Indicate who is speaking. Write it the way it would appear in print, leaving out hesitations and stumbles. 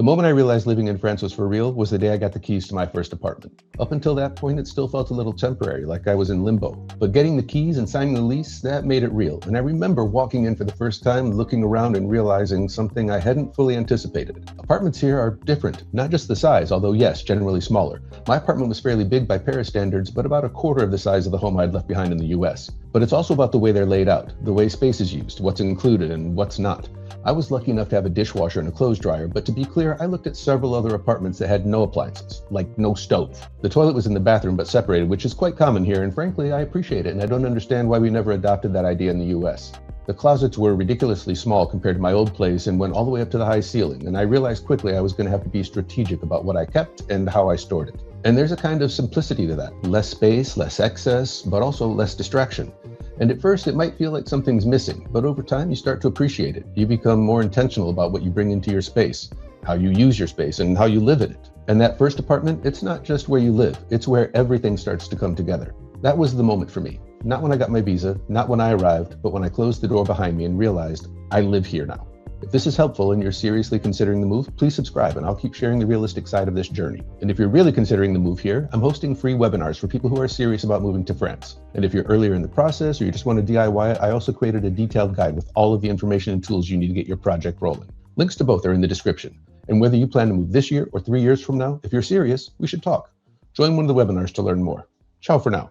Speaker 1: The moment I realized living in France was for real was the day I got the keys to my first apartment. Up until that point, it still felt a little temporary, like I was in limbo. But getting the keys and signing the lease, that made it real. And I remember walking in for the first time, looking around and realizing something I hadn't fully anticipated. Apartments here are different, not just the size, although yes, generally smaller. My apartment was fairly big by Paris standards, but about a quarter of the size of the home I'd left behind in the US. But it's also about the way they're laid out, the way space is used, what's included and what's not. I was lucky enough to have a dishwasher and a clothes dryer, but to be clear, I looked at several other apartments that had no appliances, like no stove. The toilet was in the bathroom but separated, which is quite common here, and frankly, I appreciate it, and I don't understand why we never adopted that idea in the US. The closets were ridiculously small compared to my old place and went all the way up to the high ceiling, and I realized quickly I was going to have to be strategic about what I kept and how I stored it. And there's a kind of simplicity to that. Less space, less excess, but also less distraction. And at first it might feel like something's missing, but over time you start to appreciate it. You become more intentional about what you bring into your space, how you use your space, and how you live in it. And that first apartment, it's not just where you live, it's where everything starts to come together. That was the moment for me. Not when I got my visa, not when I arrived, but when I closed the door behind me and realized I live here now. If this is helpful and you're seriously considering the move, please subscribe and I'll keep sharing the realistic side of this journey. And if you're really considering the move here, I'm hosting free webinars for people who are serious about moving to France. And if you're earlier in the process or you just want to DIY it, I also created a detailed guide with all of the information and tools you need to get your project rolling. Links to both are in the description. And whether you plan to move this year or 3 years from now, if you're serious, we should talk. Join one of the webinars to learn more. Ciao for now.